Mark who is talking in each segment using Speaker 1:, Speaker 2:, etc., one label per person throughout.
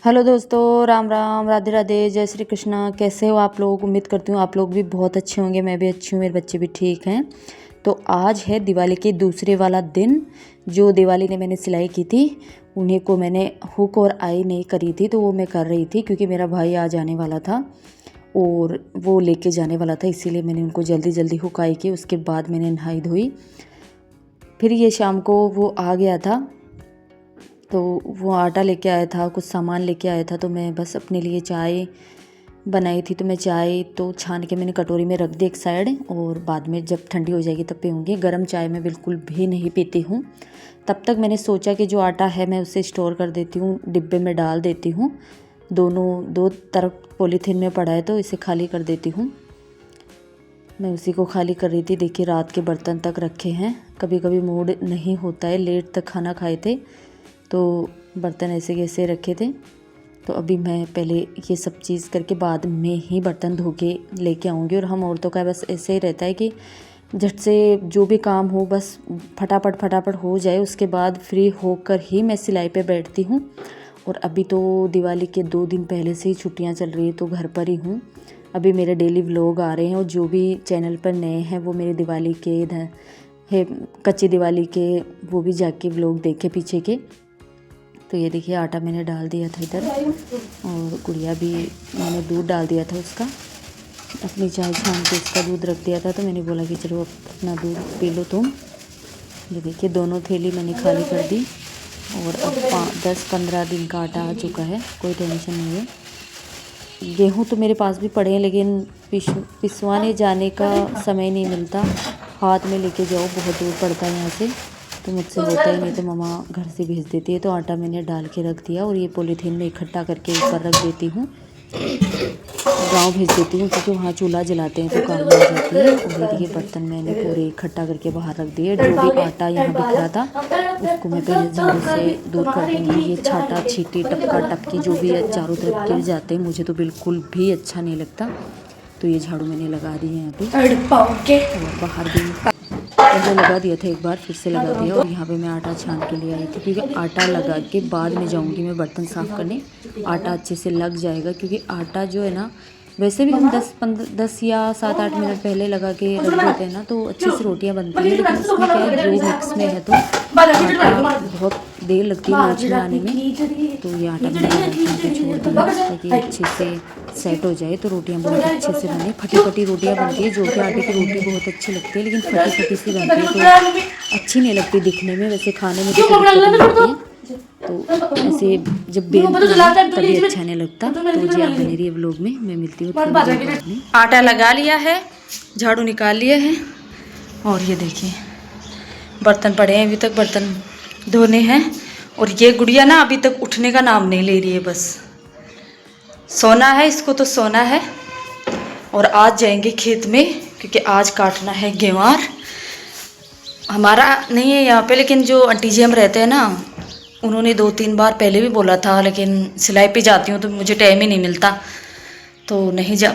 Speaker 1: Hello दोस्तों, राम राम, राधे राधे, जय श्री कृष्णा। कैसे हो आप लोग? उम्मीद करती हूँ आप लोग भी बहुत अच्छे होंगे। मैं भी अच्छी हूँ, मेरे बच्चे भी ठीक हैं। तो आज है दिवाली के दूसरे वाला दिन। जो दिवाली ने मैंने सिलाई की थी उन्हीं को मैंने हुक और आई नहीं करी थी, तो वो मैं कर रही थी क्योंकि मेरा भाई आज आने वाला था और वो लेके जाने वाला था, इसीलिए मैंने उनको जल्दी जल्दी हुक आई की। उसके बाद मैंने नहाई धोई। फिर ये शाम को वो आ गया था, तो वो आटा लेके आया था, कुछ सामान लेके आया था, तो मैं बस अपने लिए चाय बनाई थी। तो मैं चाय तो छान के मैंने कटोरी में रख दी एक साइड, और बाद में जब ठंडी हो जाएगी तब पीऊँगी। गर्म चाय मैं बिल्कुल भी नहीं पीती हूँ। तब तक मैंने सोचा कि जो आटा है मैं उसे स्टोर कर देती हूँ, डिब्बे में डाल देती हूँ। दो तरफ पॉलीथीन में पड़ा है तो इसे खाली कर देती हूँ। मैं उसी को खाली कर रही थी। देखिए, रात के बर्तन तक रखे हैं। कभी कभी मूड नहीं होता है, लेट तक खाना खाए थे तो बर्तन ऐसे कैसे रखे थे। तो अभी मैं पहले ये सब चीज़ करके बाद में ही बर्तन धो के लेके आऊँगी। और हम औरतों का बस ऐसे ही रहता है कि झट से जो भी काम हो बस फटाफट हो जाए, उसके बाद फ्री होकर ही मैं सिलाई पे बैठती हूँ। और अभी तो दिवाली के 2 दिन पहले से ही छुट्टियाँ चल रही है, तो घर पर ही हूँ। अभी मेरे डेली व्लॉग आ रहे हैं, और जो भी चैनल पर नए हैं वो मेरे दिवाली के इधर है, कच्ची दिवाली के, वो भी जाके व्लॉग देखे पीछे के। तो ये देखिए, आटा मैंने डाल दिया था इधर, और गुड़िया भी मैंने दूध डाल दिया था उसका। अपनी चाय छान के उसका दूध रख दिया था, तो मैंने बोला कि चलो अपना दूध पी लो तुम। ये देखिए, दोनों थैली मैंने खाली कर दी, और अब 10-15 दिन का आटा आ चुका है, कोई टेंशन नहीं है। गेहूँ तो मेरे पास भी पड़े हैं, लेकिन पिसवाने जाने का समय नहीं मिलता। हाथ में लेके जाओ, बहुत दूर पड़ता है यहाँ से, तो मुझसे होता ही नहीं, तो मम्मा घर से भेज देती है। तो आटा मैंने डाल के रख दिया, और ये पॉलीथीन में इकट्ठा करके ऊपर रख देती हूँ। गांव भेज देती हूँ क्योंकि वहाँ चूल्हा जलाते हैं तो काम में आ जाती है। और ये देखिए, बर्तन मैंने पूरे इकट्ठा करके बाहर रख दिए। जो भी आटा यहाँ बिखरा था उसको मैं पहले झाड़ू से दूर कर दूँगी। ये छाटा छीटी टपका टपकी जो भी है चारों तरफ गिर जाते हैं, मुझे तो बिल्कुल भी अच्छा नहीं लगता। तो ये झाड़ू मैंने लगा दी है यहाँ पे, और बाहर भी पहले लगा दिया था एक बार, फिर से लगा दिया। और यहाँ पे मैं आटा छान के लिए आई थी, क्योंकि आटा लगा के बाद में जाऊँगी मैं बर्तन साफ़ करने। आटा अच्छे से लग जाएगा, क्योंकि आटा जो है ना, वैसे भी हम 10 या 7-8 मिनट पहले लगा के रख देते हैं ना, तो अच्छे से रोटियाँ बनती हैं। लेकिन इसमें क्या है, जो मिक्स में है तो आटा बहुत देर लगती है रोज में आने में। तो ये आटा मैंने लगा के छोड़ दिया ताकि अच्छे से सेट हो जाए, तो रोटियाँ बहुत अच्छे से बने। फटी फटी रोटियाँ बनती है, जो कि आटे की रोटी बहुत अच्छी लगती है, लेकिन फटी फटी सी बनती है तो अच्छी नहीं लगती दिखने में, वैसे खाने में तो लगती है। तो ऐसे जब बेलती है तभी अच्छा नहीं लगता। तो जी, आप बने रहिए व्लॉग में, मैं मिलती हूँ। आटा लगा लिया है, झाड़ू निकाल लिया है, और ये देखिए बर्तन पड़े हैं, अभी तक बर्तन धोने हैं। और ये गुड़िया ना अभी तक उठने का नाम नहीं ले रही है, बस सोना है इसको, तो सोना है। और आज जाएंगे खेत में, क्योंकि आज काटना है गेवार। हमारा नहीं है यहाँ पे, लेकिन जो आंटी जी हम रहते हैं ना, उन्होंने 2-3 बार पहले भी बोला था, लेकिन सिलाई पे जाती हूँ तो मुझे टाइम ही नहीं मिलता, तो नहीं जा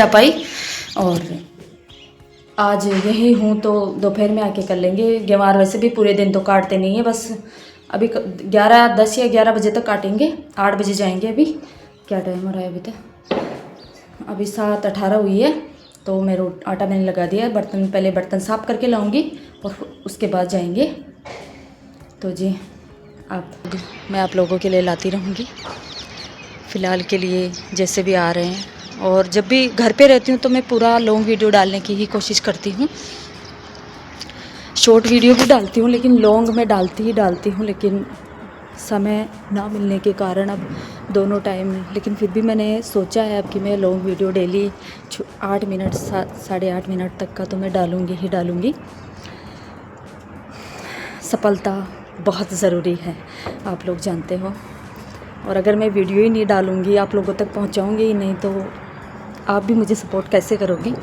Speaker 1: पाई और आज यही हूँ, तो दोपहर में आके कर लेंगे गेवार। वैसे भी पूरे दिन तो काटते नहीं है, बस अभी 10 या 11 बजे तक काटेंगे। 8 बजे जाएंगे। अभी क्या टाइम हो रहा है? अभी तक अभी 7:18 हुई है। तो मैं आटा मैंने लगा दिया। पहले बर्तन साफ़ करके लाऊंगी और उसके बाद जाएंगे। तो जी, मैं आप लोगों के लिए लाती रहूँगी फ़िलहाल के लिए, जैसे भी आ रहे हैं। और जब भी घर पे रहती हूँ तो मैं पूरा लॉन्ग वीडियो डालने की ही कोशिश करती हूँ। शॉर्ट वीडियो भी डालती हूँ, लेकिन लॉन्ग में डालती हूँ, लेकिन समय ना मिलने के कारण अब दोनों टाइम। लेकिन फिर भी मैंने सोचा है अब कि मैं long video daily 8 minute 8.5 minute तक का तो मैं डालूँगी ही डालूँगी। सफलता बहुत ज़रूरी है, आप लोग जानते हो। और अगर मैं वीडियो ही नहीं डालूँगी, आप लोगों तक पहुँचाऊँगी ही नहीं, तो आप भी मुझे सपोर्ट कैसे करोगी?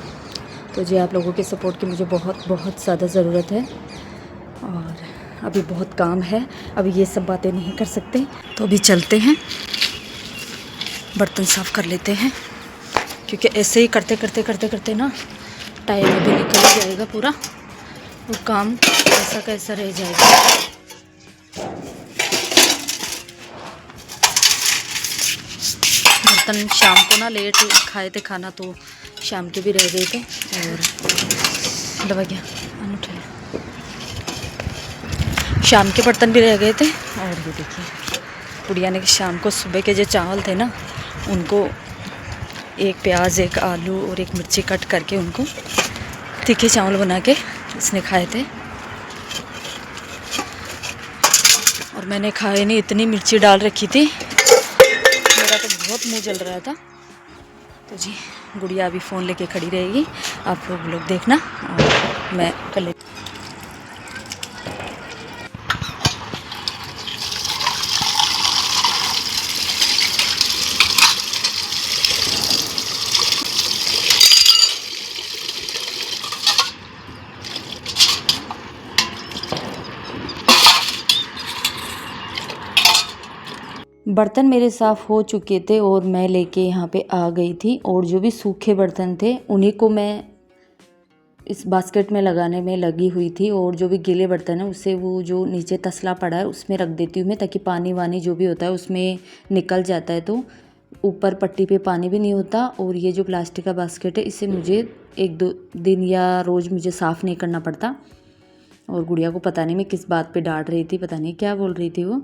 Speaker 1: तो जी, आप लोगों के सपोर्ट की मुझे बहुत बहुत ज़्यादा ज़रूरत है। और अभी बहुत काम है, अभी ये सब बातें नहीं कर सकते, तो अभी चलते हैं, बर्तन साफ़ कर लेते हैं, क्योंकि ऐसे ही करते ना टाइम अभी निकल जाएगा पूरा, और काम कैसा रह जाएगा। बर्तन शाम को ना लेट खाए थे खाना, तो शाम के भी रह गए थे। और दबा गया अनूठा, शाम के बर्तन भी रह गए थे। और ये देखिए गुड़िया ने शाम को सुबह के जो चावल थे ना, उनको एक प्याज, एक आलू और एक मिर्ची कट करके उनको तीखे चावल बना के इसने खाए थे। और मैंने खाए नहीं, इतनी मिर्ची डाल रखी थी, मेरा तो बहुत मुंह जल रहा था। तो जी गुड़िया अभी फ़ोन लेके खड़ी रहेगी, आप लोग देखना और मैं कर बर्तन मेरे साफ़ हो चुके थे और मैं लेके यहाँ पे आ गई थी। और जो भी सूखे बर्तन थे उन्हीं को मैं इस बास्केट में लगाने में लगी हुई थी। और जो भी गीले बर्तन है उससे वो जो नीचे तसला पड़ा है उसमें रख देती हूँ मैं, ताकि पानी वानी जो भी होता है उसमें निकल जाता है, तो ऊपर पट्टी पे पानी भी नहीं होता। और ये जो प्लास्टिक का बास्केट है इसे मुझे 1-2 दिन या रोज़ मुझे साफ़ नहीं करना पड़ता। और गुड़िया को पता नहीं मैं किस बात पे डांट रही थी, पता नहीं क्या बोल रही थी वो,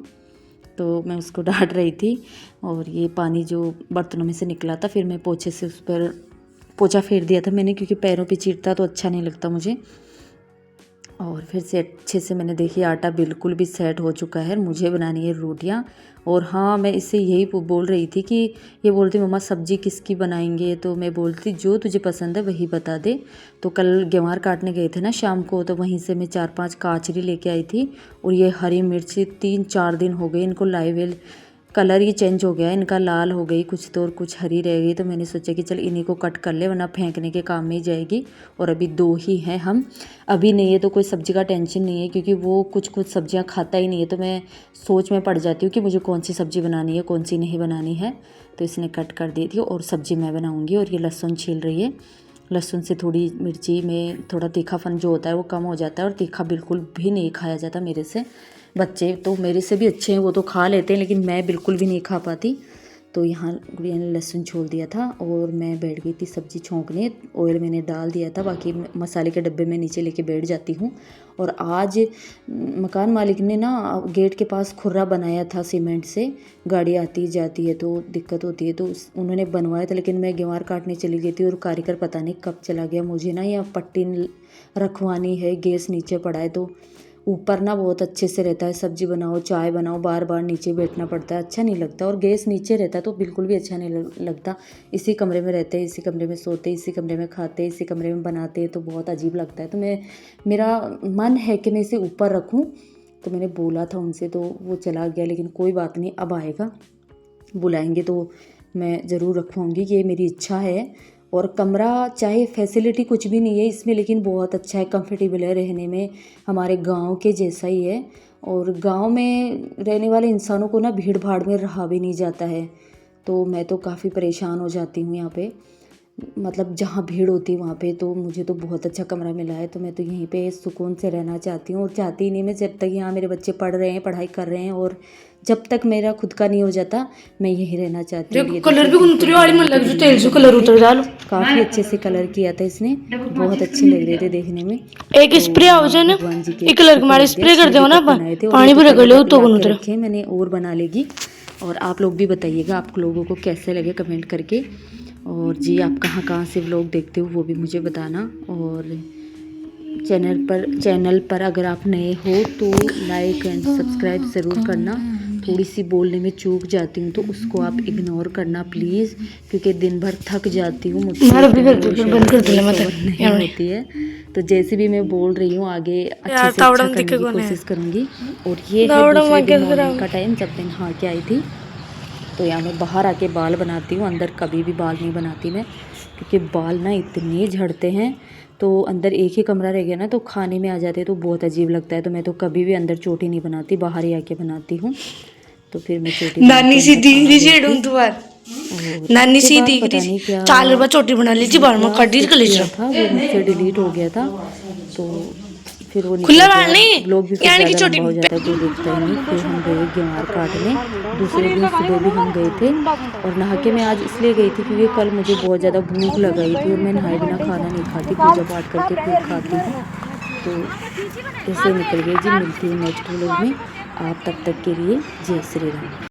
Speaker 1: तो मैं उसको डांट रही थी। और ये पानी जो बर्तनों में से निकला था, फिर मैं पोछे से उस पर पोछा फेर दिया था मैंने, क्योंकि पैरों पे चीरता तो अच्छा नहीं लगता मुझे। और फिर से अच्छे से मैंने देखी आटा बिल्कुल भी सेट हो चुका है। मुझे बनानी है रोटियां। और हाँ, मैं इससे यही बोल रही थी कि ये बोलती मम्मा सब्जी किसकी बनाएंगे, तो मैं बोलती जो तुझे पसंद है वही बता दे। तो कल गेवार काटने गए थे ना शाम को, तो वहीं से मैं 4-5 काचरी लेके आई थी। और ये हरी मिर्ची 3-4 दिन हो गए इनको लाए हुए, कलर ही चेंज हो गया इनका, लाल हो गई कुछ तो और कुछ हरी रह गई। तो मैंने सोचा कि चल इन्हीं को कट कर ले, वरना फेंकने के काम में ही जाएगी। और अभी 2 ही हैं हम, अभी नहीं है तो कोई सब्ज़ी का टेंशन नहीं है, क्योंकि वो कुछ सब्जियां खाता ही नहीं है। तो मैं सोच में पड़ जाती हूँ कि मुझे कौन सी सब्ज़ी बनानी है कौन सी नहीं बनानी है। तो इसने कट कर दी थी और सब्ज़ी मैं बनाऊँगी। और ये लहसुन छील रही है, लहसुन से थोड़ी मिर्ची में थोड़ा तीखापन जो होता है वो कम हो जाता है। और तीखा बिल्कुल भी नहीं खाया जाता मेरे से, बच्चे तो मेरे से भी अच्छे हैं, वो तो खा लेते हैं, लेकिन मैं बिल्कुल भी नहीं खा पाती। तो यहाँ गुड़िया ने लहसुन छोड़ दिया था और मैं बैठ गई थी सब्ज़ी छौंकने। ऑयल मैंने डाल दिया था, बाकी मसाले के डब्बे में नीचे लेके बैठ जाती हूँ। और आज मकान मालिक ने ना गेट के पास खुर्रा बनाया था सीमेंट से, गाड़ी आती जाती है तो दिक्कत होती है, तो उन्होंने बनवाया था। लेकिन मैं गेवार काटने चली गई थी और कारीगर पता नहीं कब चला गया। मुझे ना यहाँ पट्टी रखवानी है, गैस नीचे पड़ा है, तो ऊपर ना बहुत अच्छे से रहता है, सब्जी बनाओ चाय बनाओ बार बार नीचे बैठना पड़ता है, अच्छा नहीं लगता। और गैस नीचे रहता है तो बिल्कुल भी अच्छा नहीं लगता। इसी कमरे में रहते हैं, इसी कमरे में सोते, इसी कमरे में खाते, इसी कमरे में बनाते हैं, तो बहुत अजीब लगता है। तो मेरा मन है कि मैं इसे ऊपर रखूं, तो मैंने बोला था उनसे, तो वो चला गया। लेकिन कोई बात नहीं, अब आएगा, बुलाएंगे तो मैं ज़रूर रखवाऊँगी, ये मेरी इच्छा है। और कमरा चाहे फैसिलिटी कुछ भी नहीं है इसमें, लेकिन बहुत अच्छा है, कंफर्टेबल है रहने में, हमारे गांव के जैसा ही है। और गांव में रहने वाले इंसानों को ना भीड़ भाड़ में रहा भी नहीं जाता है, तो मैं तो काफ़ी परेशान हो जाती हूँ यहाँ पे, मतलब जहाँ भीड़ होती है वहाँ पे। तो मुझे तो बहुत अच्छा कमरा मिला है, तो मैं तो यहीं पे सुकून से रहना चाहती हूँ। और चाहती ही नहीं मैं, जब तक यहाँ मेरे बच्चे पढ़ रहे हैं, पढ़ाई कर रहे हैं, और जब तक मेरा खुद का नहीं हो जाता, मैं यहीं रहना चाहती हूँ।
Speaker 2: कलर भी उतरे वाली मन लग जो तेल से कलर उतर डालो।
Speaker 1: काफ़ी अच्छे से कलर किया था इसने, बहुत अच्छे लग रहे थे देखने में।
Speaker 2: एक स्प्रे आओ जाए ना, एक कलर हमारे स्प्रे कर दो ना, पानी भी रगड़ लो तो उतर
Speaker 1: रखे मैंने, और बना लेगी। और आप लोग भी बताइएगा आप लोगों को कैसे लगे कमेंट करके। और जी आप कहाँ से व्लॉग देखते हो वो भी मुझे बताना। और चैनल पर अगर आप नए हो तो लाइक एंड सब्सक्राइब ज़रूर करना। थोड़ी सी बोलने में चूक जाती हूँ तो उसको आप इग्नोर करना प्लीज़, क्योंकि दिन भर थक जाती हूँ, मुझसे नहीं होती है। तो जैसे भी मैं बोल रही हूँ आगे अच्छे से अच्छा करने की कोशिश करूँगी। और ये है दूसरे दिन मॉर्निंग का टाइम, जब मैं नहा के आई थी। तो यहाँ मैं बाहर आके बाल बनाती हूँ, अंदर कभी भी बाल नहीं बनाती मैं, क्योंकि बाल ना इतने झड़ते हैं। तो अंदर एक ही कमरा रह गया ना, तो खाने में आ जाते हैं तो बहुत अजीब लगता है। तो मैं तो कभी भी अंदर चोटी नहीं बनाती, बाहर ही आके बनाती हूँ। तो फिर मैं चोटी
Speaker 2: नानी सीधी शेडूं तू बार नानी सीधी
Speaker 1: क्या
Speaker 2: 4 रुपए चोटी बना ली थी बाल में कटी कर ले
Speaker 1: था, वो मुझसे डिलीट हो गया था। तो फिर वो
Speaker 2: खुला बाल नहीं,
Speaker 1: ब्लॉग भी फिर
Speaker 2: यानी कि
Speaker 1: ज़्यादा
Speaker 2: छोटी
Speaker 1: लंबा हो जाता है, कोई देखता ही नहीं। फिर हम गए गेवार काटने, दूसरे दिन सुबह भी हम गए थे। और नहा के मैं आज इसलिए गई थी क्योंकि कल मुझे बहुत ज़्यादा भूख लगाई थी और मैं नहाए बिना खाना नहीं खाती, पूजा पाठ करके फिर खाती हूँ। तो ऐसे निकल गई जी। मिलती हूँ नेक्स्ट व्लॉग में। आप तब तक के लिए जय श्री राम।